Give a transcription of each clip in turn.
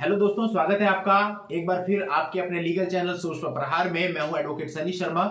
Hello दोस्तों, स्वागत है आपका एक बार फिर आपके अपने लीगल चैनल सोर्स पर प्रहार में। मैं हूं एडवोकेट सनी शर्मा।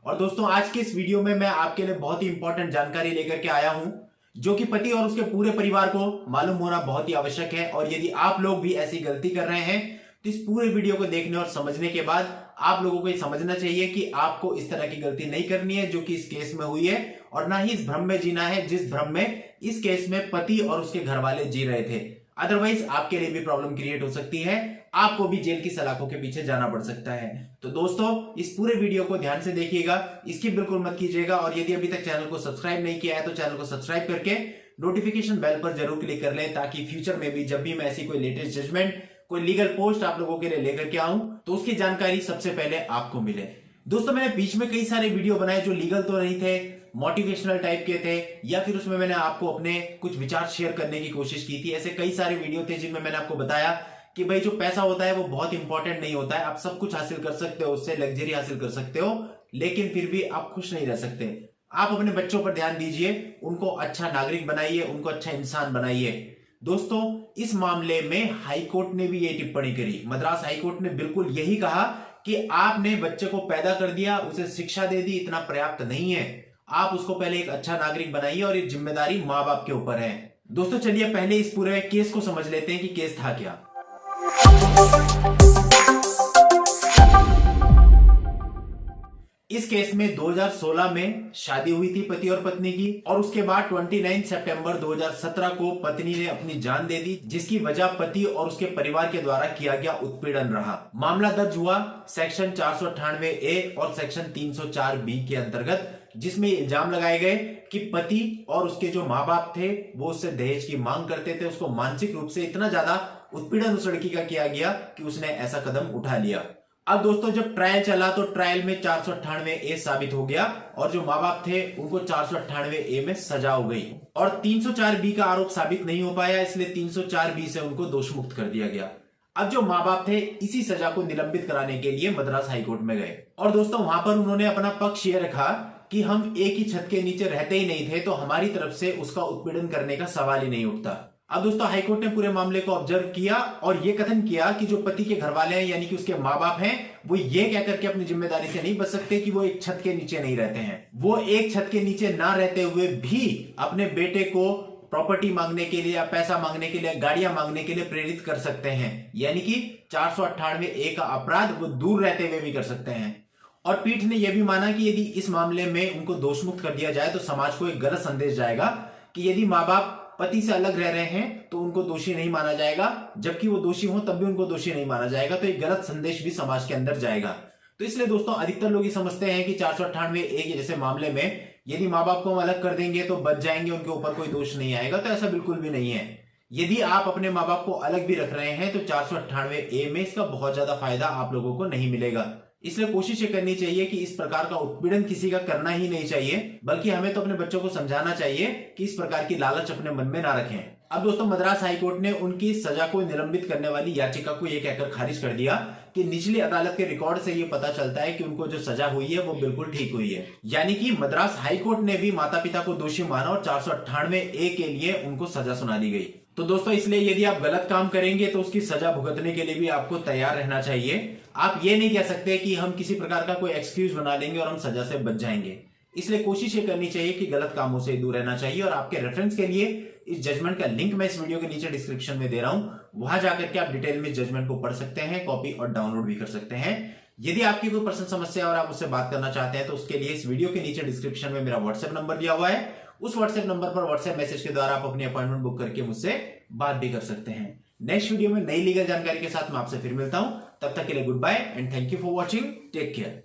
और दोस्तों, आज के इस वीडियो में मैं आपके लिए बहुत ही इंपॉर्टेंट जानकारी लेकर के आया हूं, जो कि पति और उसके पूरे परिवार को मालूम होना बहुत ही आवश्यक है। और यदि आप लोग भी ऐसी गलती कर रहे हैं तो इस पूरे वीडियो को देखने और समझने के बाद आप लोगों को ये समझना चाहिए कि आपको इस तरह की गलती नहीं करनी है जो कि इस केस में हुई है, और ना ही इस भ्रम में जीना है जिस भ्रम में इस केस में पति और उसके घर वाले जी रहे थे। अदरवाइज आपके लिए भी प्रॉब्लम क्रिएट हो सकती है, आपको भी जेल की सलाखों के पीछे जाना पड़ सकता है। तो दोस्तों, इस पूरे वीडियो को ध्यान से देखिएगा, स्किप बिल्कुल मत कीजिएगा। और यदि अभी तक चैनल को सब्सक्राइब नहीं किया है तो चैनल को सब्सक्राइब करके नोटिफिकेशन बेल पर जरूर क्लिक कर लें, ताकि फ्यूचर में भी जब भी मैं ऐसी कोई लेटेस्ट जजमेंट, कोई लीगल पोस्ट आप लोगों के लिए लेकर के आऊं तो उसकी जानकारी सबसे पहले आपको मिले। दोस्तों, मैंने बीच में कई सारे वीडियो बनाए जो लीगल तो नहीं थे, मोटिवेशनल टाइप के थे, या फिर उसमें मैंने आपको अपने कुछ विचार शेयर करने की कोशिश की थी। ऐसे कई सारे वीडियो थे जिनमें मैंने आपको बताया कि भाई जो पैसा होता है वो बहुत इंपॉर्टेंट नहीं होता है। आप सब कुछ हासिल कर सकते हो, उससे लग्जरी हासिल कर सकते हो, लेकिन फिर भी आप खुश नहीं रह सकते। आप अपने बच्चों पर ध्यान दीजिए, उनको अच्छा नागरिक बनाइए, उनको अच्छा इंसान बनाइए। दोस्तों, इस मामले में हाईकोर्ट ने भी ये टिप्पणी करी। मद्रास हाईकोर्ट ने बिल्कुल यही कहा कि आपने बच्चे को पैदा कर दिया, उसे शिक्षा दे दी, इतना पर्याप्त नहीं है। आप उसको पहले एक अच्छा नागरिक बनाइए, और ये जिम्मेदारी मां बाप के ऊपर है। दोस्तों, चलिए पहले इस पूरे केस को समझ लेते हैं कि केस था क्या। इस केस में 2016 में शादी हुई थी पति और पत्नी की, और उसके बाद 29 सितंबर 2017 को पत्नी ने अपनी जान दे दी, जिसकी वजह पति और उसके परिवार के द्वारा किया गया उत्पीड़न रहा। मामला दर्ज हुआ सेक्शन 498A और सेक्शन 304B के अंतर्गत, जिसमें इल्जाम लगाए गए कि पति और उसके जो माँ बाप थे वो उससे दहेज की मांग करते थे। उसको मानसिक रूप से इतना ज्यादा उत्पीड़न उस लड़की का किया गया कि उसने ऐसा कदम उठा लिया। अब दोस्तों, जब ट्रायल चला तो ट्रायल में 498A साबित हो गया, और जो माँ बाप थे उनको 498A में सजा हो गई, और 304B का आरोप साबित नहीं हो पाया, इसलिए 304B से उनको दोष मुक्त कर दिया गया। अब जो माँ बाप थे इसी सजा को निलंबित कराने के लिए मद्रास हाईकोर्ट में गए, और दोस्तों वहां पर उन्होंने अपना पक्ष ये रखा कि हम एक ही छत के नीचे रहते ही नहीं थे, तो हमारी तरफ से उसका उत्पीड़न करने का सवाल ही नहीं उठता। अब दोस्तों, हाईकोर्ट ने पूरे मामले को ऑब्जर्व किया और यह कथन किया कि जो पति के घर वाले हैं, यानी कि उसके माँ बाप हैं, वो ये कह करके अपनी जिम्मेदारी से नहीं बच सकते कि वो एक छत के नीचे नहीं रहते हैं। वो एक छत के नीचे ना रहते हुए भी अपने बेटे को प्रॉपर्टी मांगने के लिए या पैसा मांगने के लिए, गाड़ियां मांगने के लिए प्रेरित कर सकते हैं, यानी कि 498A का अपराध वो दूर रहते हुए भी कर सकते हैं। और पीठ ने यह भी माना कि यदि इस मामले में उनको दोषमुक्त कर दिया जाए तो समाज को एक गलत संदेश जाएगा कि यदि माँ बाप पति से अलग रह रहे हैं तो उनको दोषी नहीं माना जाएगा, जबकि वो दोषी हो तब भी उनको दोषी नहीं माना जाएगा। तो एक गलत संदेश भी समाज के अंदर जाएगा। तो इसलिए दोस्तों, अधिकतर लोग ये समझते हैं कि 498A के जैसे मामले में यदि माँ बाप को हम अलग कर देंगे तो बच जाएंगे, उनके ऊपर कोई दोष नहीं आएगा। तो ऐसा बिल्कुल भी नहीं है। यदि आप अपने माँ बाप को अलग भी रख रहे हैं तो 498A में इसका बहुत ज्यादा फायदा आप लोगों को नहीं मिलेगा। इसलिए कोशिश ये करनी चाहिए कि इस प्रकार का उत्पीड़न किसी का करना ही नहीं चाहिए, बल्कि हमें तो अपने बच्चों को समझाना चाहिए कि इस प्रकार की लालच अपने मन में ना रखें। अब दोस्तों, मद्रास हाईकोर्ट ने उनकी सजा को निलंबित करने वाली याचिका को यह कहकर खारिज कर दिया कि निचली अदालत के रिकॉर्ड से यह पता चलता है कि उनको जो सजा हुई है वो बिल्कुल ठीक हुई है। यानी कि मद्रास हाईकोर्ट ने भी माता पिता को दोषी माना और 498A के लिए उनको सजा सुना दी गई। तो दोस्तों, इसलिए यदि आप गलत काम करेंगे तो उसकी सजा भुगतने के लिए भी आपको तैयार रहना चाहिए। आप ये नहीं कह सकते कि हम किसी प्रकार का कोई एक्सक्यूज बना लेंगे और हम सजा से बच जाएंगे। इसलिए कोशिश ये करनी चाहिए कि गलत कामों से दूर रहना चाहिए। और आपके रेफरेंस के लिए इस जजमेंट का लिंक मैं इस वीडियो के नीचे डिस्क्रिप्शन में दे रहा हूं, वहां जाकर के आप डिटेल में जजमेंट को पढ़ सकते हैं, कॉपी और डाउनलोड भी कर सकते हैं। यदि आपकी कोई पर्सनल समस्या और आप मुझसे बात करना चाहते हैं तो उसके लिए इस वीडियो के नीचे डिस्क्रिप्शन में मेरा व्हाट्सएप नंबर दिया हुआ है। उस व्हाट्सएप नंबर पर व्हाट्सएप मैसेज के द्वारा आप अपनी अपॉइंटमेंट बुक करके मुझसे बात भी कर सकते हैं। नेक्स्ट वीडियो में नई लीगल जानकारी के साथ मैं आपसे फिर मिलता हूं। तब तक के लिए goodbye and thank you for watching. Take care.